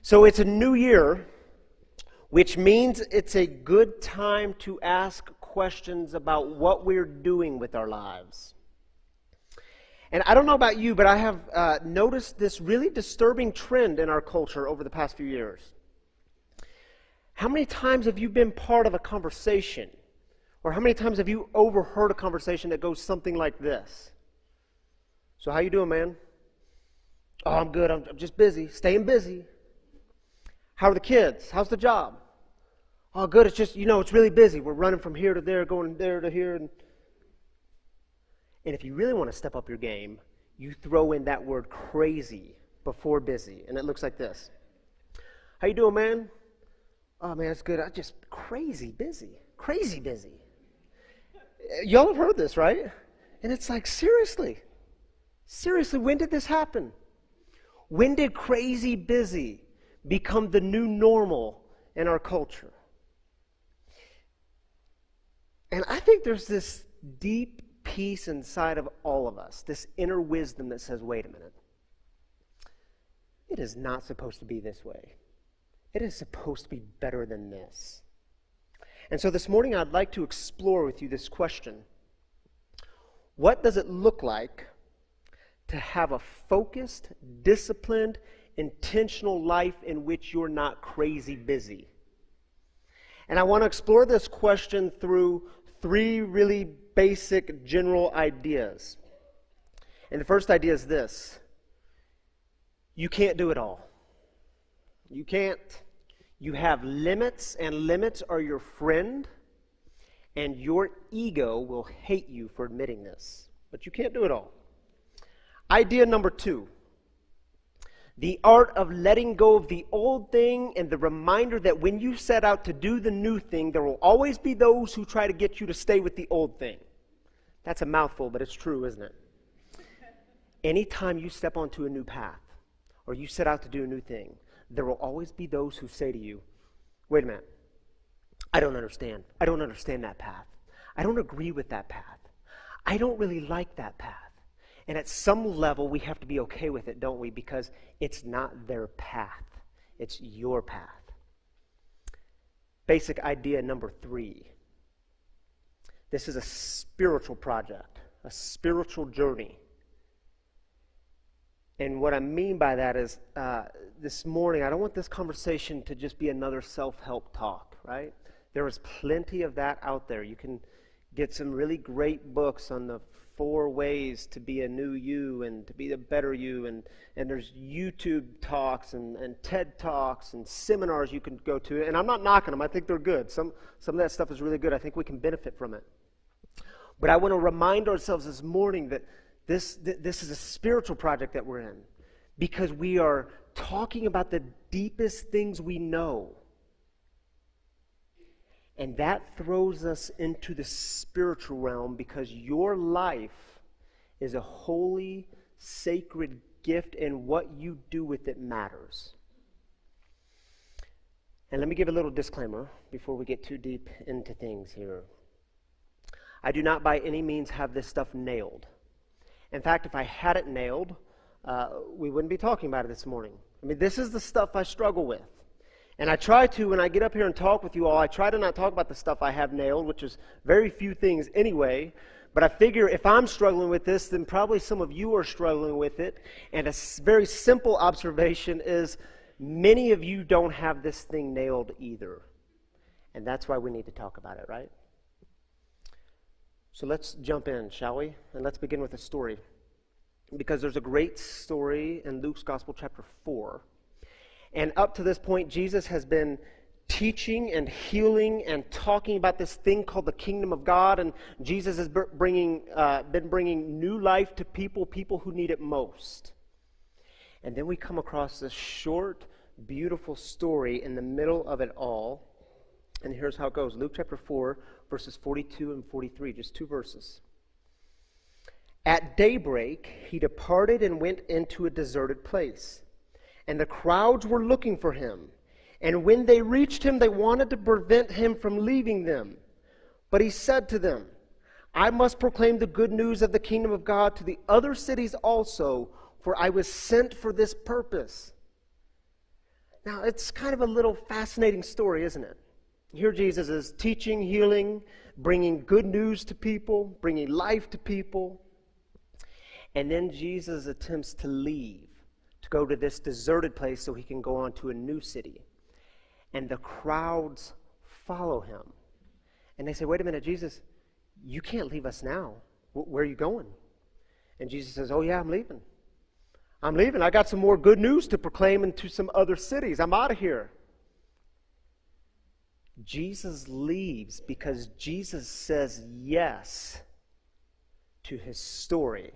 So it's a new year, which means it's a good time to ask questions about what we're doing with our lives. And I don't know about you, but I have noticed this really disturbing trend in our culture over the past few years. How many times have you been part of a conversation? Or how many times have you overheard a conversation that goes something like this? So how you doing, man? Oh, I'm good. I'm just busy. Staying busy. How are the kids? How's the job? Oh, good. It's just, it's really busy. We're running from here to there, going there to here. And if you really want to step up your game, you throw in that word crazy before busy. And it looks like this. How you doing, man? Oh, man, it's good. I'm just crazy busy. Crazy busy. Y'all have heard this, right? And it's like, seriously, when did this happen? When did crazy busy become the new normal in our culture? And I think there's this deep peace inside of all of us, this inner wisdom that says, wait a minute. It is not supposed to be this way. It is supposed to be better than this. And so this morning I'd like to explore with you this question. What does it look like to have a focused, disciplined, intentional life in which you're not crazy busy? And I want to explore this question through three really basic general ideas. And the first idea is this. You can't do it all. You can't. You have limits, and limits are your friend, and your ego will hate you for admitting this. But you can't do it all. Idea number 2. The art of letting go of the old thing and the reminder that when you set out to do the new thing, there will always be those who try to get you to stay with the old thing. That's a mouthful, but it's true, isn't it? Anytime you step onto a new path, or you set out to do a new thing, there will always be those who say to you, wait a minute, I don't understand. I don't understand that path. I don't agree with that path. I don't really like that path. And at some level, we have to be okay with it, don't we? Because it's not their path. It's your path. Basic idea number 3. This is a spiritual project, a spiritual journey. And what I mean by that is, this morning, I don't want this conversation to just be another self-help talk, right? There is plenty of that out there. You can get some really great books on the 4 ways to be a new you and to be the better you. And there's YouTube talks and TED Talks and seminars you can go to. And I'm not knocking them. I think they're good. Some of that stuff is really good. I think we can benefit from it. But I want to remind ourselves this morning that this is a spiritual project that we're in, because we are talking about the deepest things we know. And that throws us into the spiritual realm, because your life is a holy, sacred gift, and what you do with it matters. And let me give a little disclaimer before we get too deep into things here. I do not by any means have this stuff nailed. In fact, if I had it nailed, we wouldn't be talking about it this morning. I mean, this is the stuff I struggle with. And I try to, when I get up here and talk with you all, I try to not talk about the stuff I have nailed, which is very few things anyway. But I figure if I'm struggling with this, then probably some of you are struggling with it. And a very simple observation is many of you don't have this thing nailed either. And that's why we need to talk about it, right? So let's jump in, shall we? And let's begin with a story. Because there's a great story in Luke's Gospel, chapter 4. And up to this point, Jesus has been teaching and healing and talking about this thing called the kingdom of God. And Jesus has been bringing new life to people who need it most. And then we come across this short, beautiful story in the middle of it all. And here's how it goes. Luke chapter 4, verses 42 and 43, just 2 verses. At daybreak, he departed and went into a deserted place. And the crowds were looking for him. And when they reached him, they wanted to prevent him from leaving them. But he said to them, I must proclaim the good news of the kingdom of God to the other cities also, for I was sent for this purpose. Now, it's kind of a little fascinating story, isn't it? Here Jesus is teaching, healing, bringing good news to people, bringing life to people. And then Jesus attempts to leave, to go to this deserted place so he can go on to a new city. And the crowds follow him. And they say, wait a minute, Jesus, you can't leave us now. Where are you going? And Jesus says, oh yeah, I'm leaving. I'm leaving. I got some more good news to proclaim into some other cities. I'm out of here. Jesus leaves because Jesus says yes to his story,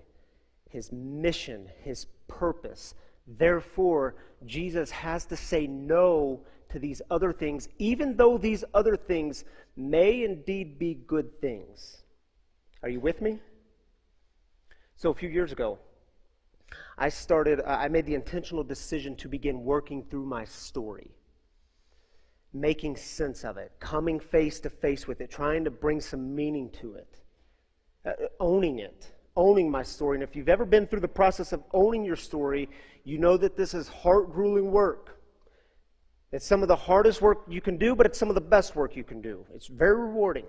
his mission, his purpose. Therefore, Jesus has to say no to these other things, even though these other things may indeed be good things. Are you with me? So a few years ago, I made the intentional decision to begin working through my story, making sense of it, coming face to face with it, trying to bring some meaning to it, owning my story. And if you've ever been through the process of owning your story, you know that this is heart-grueling work. It's some of the hardest work you can do, but it's some of the best work you can do. It's very rewarding.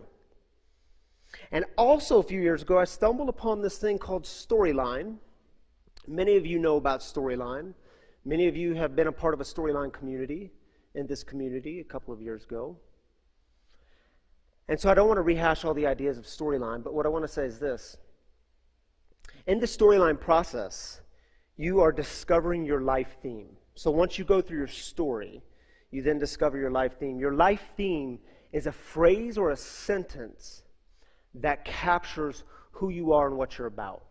And also a few years ago, I stumbled upon this thing called Storyline. Many of you know about Storyline. Many of you have been a part of a Storyline community in this community a couple of years ago. And so I don't want to rehash all the ideas of Storyline, but what I want to say is this. In the Storyline process, you are discovering your life theme. So once you go through your story, you then discover your life theme. Your life theme is a phrase or a sentence that captures who you are and what you're about.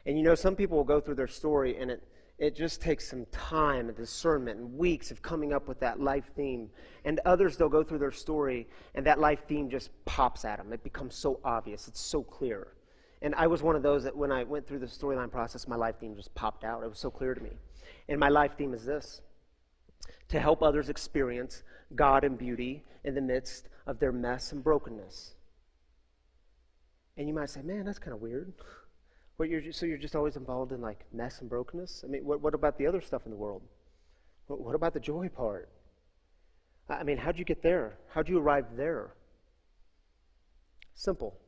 And you know, some people will go through their story and it just takes some time and discernment and weeks of coming up with that life theme. And others, they'll go through their story and that life theme just pops at them. It becomes so obvious. It's so clear. And I was one of those that when I went through the Storyline process, my life theme just popped out. It was so clear to me. And my life theme is this: to help others experience God and beauty in the midst of their mess and brokenness. And you might say, man, that's kind of weird. So you're just always involved in like mess and brokenness? I mean, what about the other stuff in the world? What about the joy part? I mean, how'd you get there? How'd you arrive there? Simple.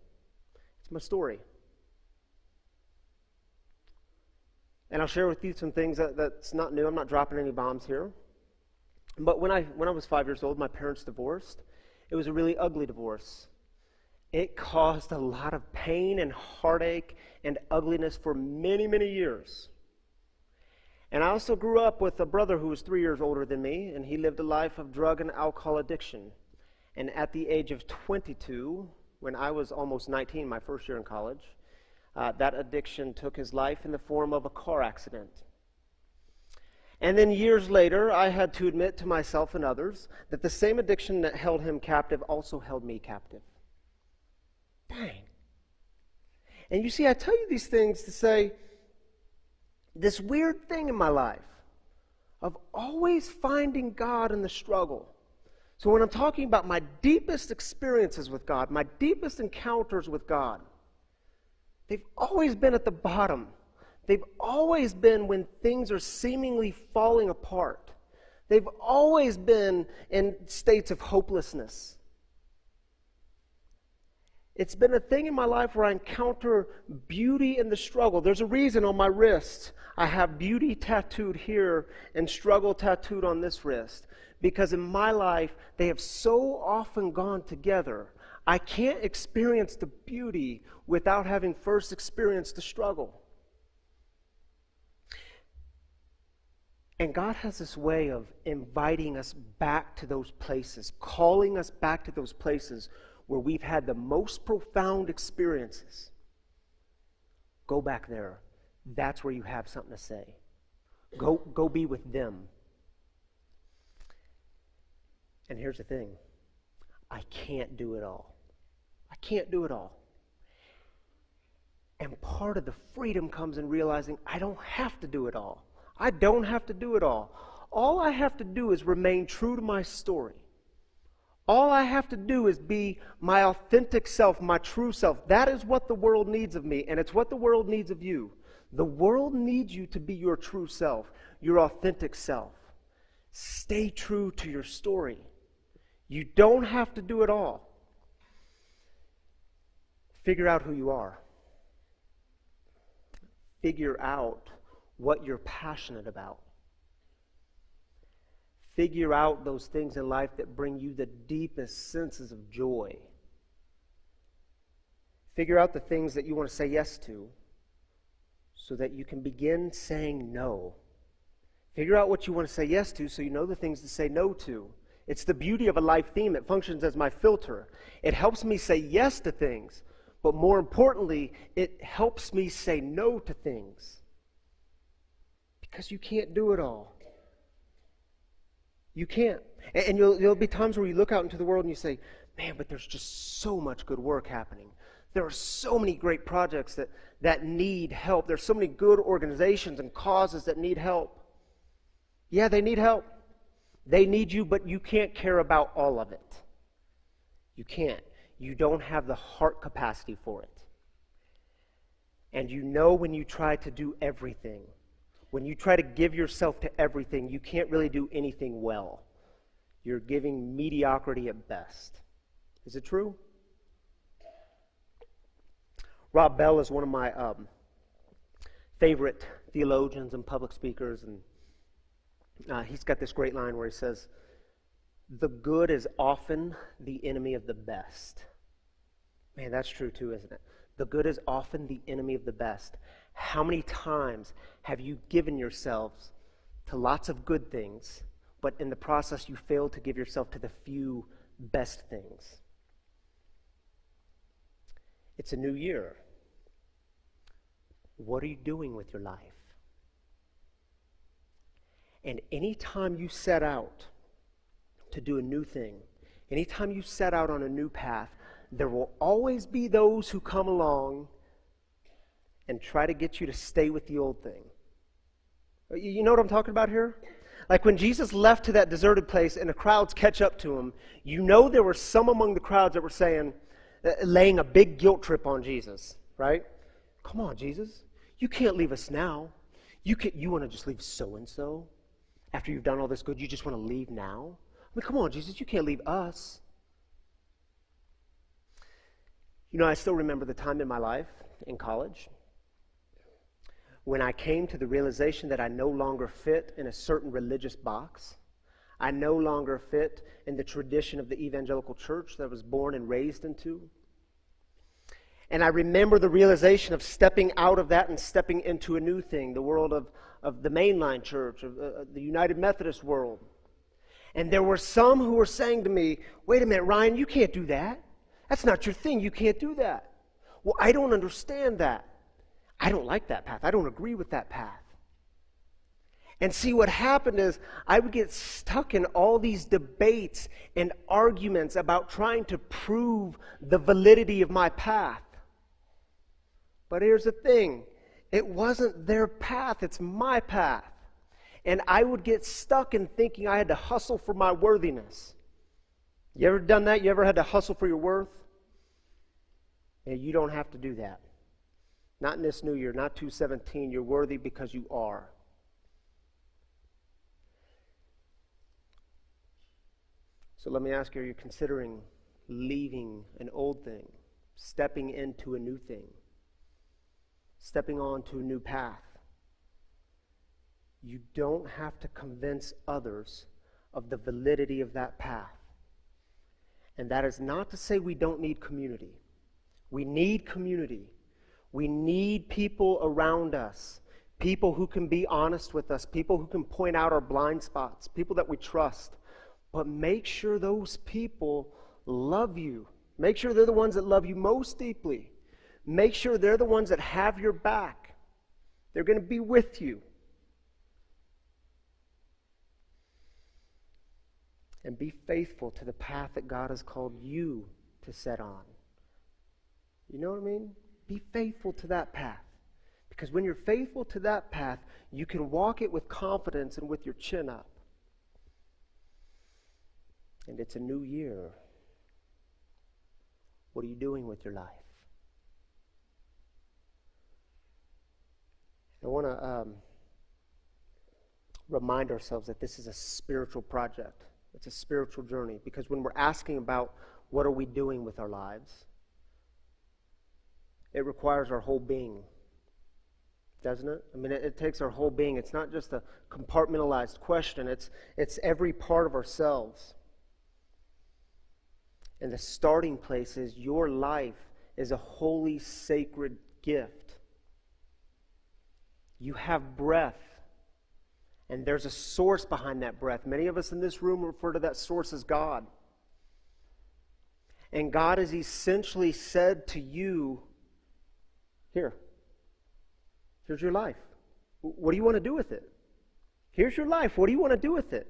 It's my story. And I'll share with you some things that's not new. I'm not dropping any bombs here. But when I was 5 years old, my parents divorced. It was a really ugly divorce. It caused a lot of pain and heartache and ugliness for many, many years. And I also grew up with a brother who was 3 years older than me, and he lived a life of drug and alcohol addiction. And at the age of 22, when I was almost 19, my first year in college, that addiction took his life in the form of a car accident. And then years later, I had to admit to myself and others that the same addiction that held him captive also held me captive. Dang. And you see, I tell you these things to say, this weird thing in my life of always finding God in the struggle. So when I'm talking about my deepest experiences with God, my deepest encounters with God, they've always been at the bottom. They've always been when things are seemingly falling apart. They've always been in states of hopelessness. It's been a thing in my life where I encounter beauty in the struggle. There's a reason on my wrist I have beauty tattooed here and struggle tattooed on this wrist. Because in my life, they have so often gone together. I can't experience the beauty without having first experienced the struggle. And God has this way of inviting us back to those places, calling us back to those places where we've had the most profound experiences. Go back there. That's where you have something to say. Go be with them. And here's the thing. I can't do it all. I can't do it all. And part of the freedom comes in realizing I don't have to do it all. I don't have to do it all. All I have to do is remain true to my story. All I have to do is be my authentic self, my true self. That is what the world needs of me, and it's what the world needs of you. The world needs you to be your true self, your authentic self. Stay true to your story. You don't have to do it all. Figure out who you are. Figure out what you're passionate about. Figure out those things in life that bring you the deepest senses of joy. Figure out the things that you want to say yes to so that you can begin saying no. Figure out what you want to say yes to so you know the things to say no to. It's the beauty of a life theme. It functions as my filter. It helps me say yes to things, but more importantly, it helps me say no to things. Because you can't do it all. You can't. And there'll be times where you look out into the world and you say, man, but there's just so much good work happening. There are so many great projects that need help. There's so many good organizations and causes that need help. Yeah, they need help. They need you, but you can't care about all of it. You can't. You don't have the heart capacity for it. And you know when you try to do everything, when you try to give yourself to everything, you can't really do anything well. You're giving mediocrity at best. Is it true? Rob Bell is one of my favorite theologians and public speakers, and he's got this great line where he says, "The good is often the enemy of the best." Man, that's true too, isn't it? The good is often the enemy of the best. How many times have you given yourselves to lots of good things, but in the process you failed to give yourself to the few best things? It's a new year. What are you doing with your life? And anytime you set out to do a new thing, anytime you set out on a new path, there will always be those who come along and try to get you to stay with the old thing. You know what I'm talking about here? Like when Jesus left to that deserted place and the crowds catch up to him, you know there were some among the crowds that were saying, laying a big guilt trip on Jesus, right? Come on, Jesus. You can't leave us now. You want to just leave so-and-so? After you've done all this good, you just want to leave now? I mean, come on, Jesus, you can't leave us. You know, I still remember the time in my life in college when I came to the realization that I no longer fit in a certain religious box. I no longer fit in the tradition of the evangelical church that I was born and raised into. And I remember the realization of stepping out of that and stepping into a new thing, the world of the mainline church, of the United Methodist world. And there were some who were saying to me, wait a minute, Ryan, you can't do that. That's not your thing. You can't do that. Well, I don't understand that. I don't like that path. I don't agree with that path. And see, what happened is I would get stuck in all these debates and arguments about trying to prove the validity of my path. But here's the thing. It wasn't their path. It's my path. And I would get stuck in thinking I had to hustle for my worthiness. You ever done that? You ever had to hustle for your worth? Yeah, you don't have to do that. Not in this new year, not 2017. You're worthy because you are. So let me ask you, are you considering leaving an old thing, stepping into a new thing, stepping on to a new path? You don't have to convince others of the validity of that path. And that is not to say we don't need community. We need community. We need people around us, people who can be honest with us, people who can point out our blind spots, people that we trust. But make sure those people love you. Make sure they're the ones that love you most deeply. Make sure they're the ones that have your back. They're going to be with you. And be faithful to the path that God has called you to set on. You know what I mean? Be faithful to that path. Because when you're faithful to that path, you can walk it with confidence and with your chin up. And it's a new year. What are you doing with your life? I want remind ourselves that this is a spiritual project. It's a spiritual journey, because when we're asking about what are we doing with our lives, it requires our whole being, doesn't it? I mean, it takes our whole being. It's not just a compartmentalized question. It's every part of ourselves. And the starting place is your life is a holy, sacred gift. You have breath, and there's a source behind that breath. Many of us in this room refer to that source as God. And God has essentially said to you, here's your life. What do you want to do with it? Here's your life. What do you want to do with it?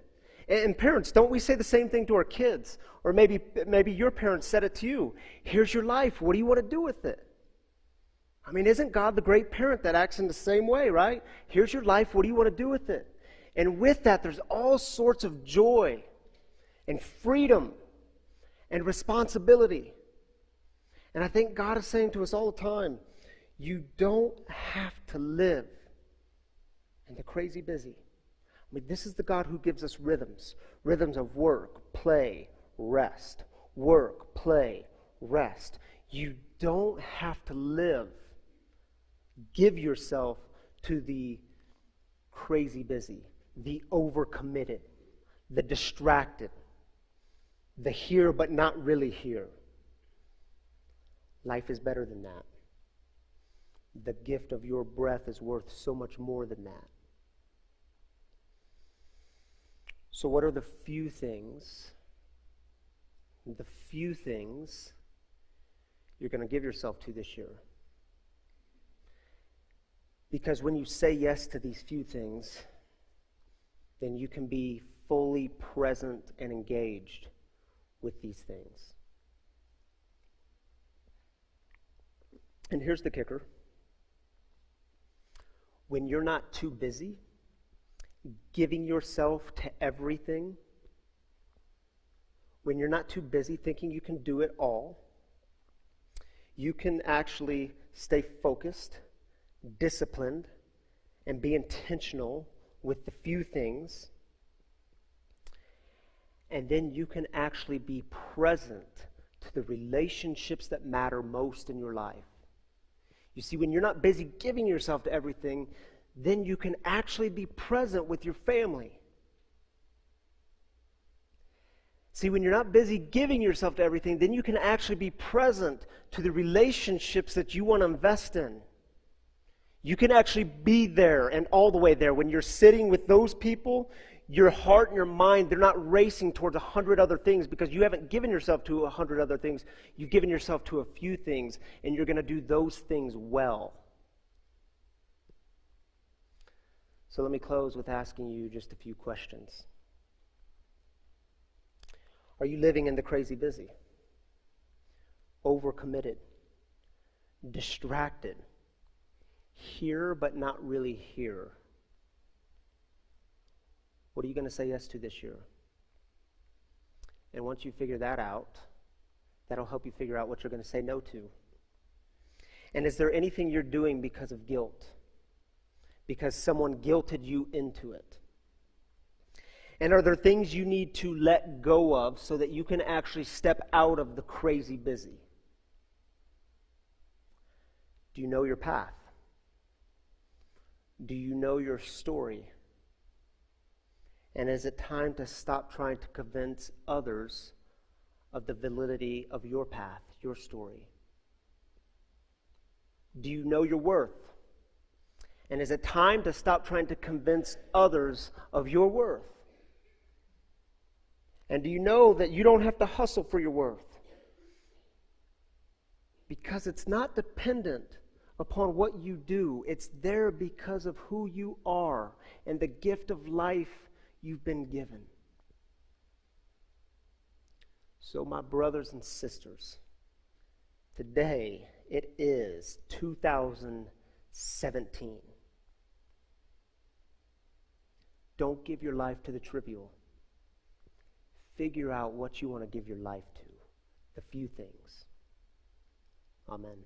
And parents, don't we say the same thing to our kids? Or maybe your parents said it to you. Here's your life. What do you want to do with it? I mean, isn't God the great parent that acts in the same way, right? Here's your life. What do you want to do with it? And with that, there's all sorts of joy and freedom and responsibility. And I think God is saying to us all the time, you don't have to live in the crazy busy. I mean, this is the God who gives us rhythms. Rhythms of work, play, rest. Work, play, rest. You don't have to live. Give yourself to the crazy busy, the overcommitted, the distracted, the here but not really here. Life is better than that. The gift of your breath is worth so much more than that. So what are the few things you're going to give yourself to this year? Because when you say yes to these few things, then you can be fully present and engaged with these things. And here's the kicker. When you're not too busy giving yourself to everything, when you're not too busy thinking you can do it all, you can actually stay focused, disciplined, and be intentional with the few things. And then you can actually be present to the relationships that matter most in your life. You see, when you're not busy giving yourself to everything, then you can actually be present with your family. See, when you're not busy giving yourself to everything, then you can actually be present to the relationships that you want to invest in. You can actually be there and all the way there. When you're sitting with those people, your heart and your mind, they're not racing towards 100 other things because you haven't given yourself to 100 other things. You've given yourself to a few things, and you're going to do those things well. So let me close with asking you just a few questions. Are you living in the crazy busy? Overcommitted? Distracted? Here but not really here? What are you going to say yes to this year? And once you figure that out, that'll help you figure out what you're going to say no to. And is there anything you're doing because of guilt? Because someone guilted you into it? And are there things you need to let go of so that you can actually step out of the crazy busy? Do you know your path? Do you know your story? And is it time to stop trying to convince others of the validity of your path, your story? Do you know your worth? And is it time to stop trying to convince others of your worth? And do you know that you don't have to hustle for your worth? Because it's not dependent upon what you do. It's there because of who you are and the gift of life you've been given. So, my brothers and sisters, today it is 2017. Don't give your life to the trivial. Figure out what you want to give your life to, the few things. Amen.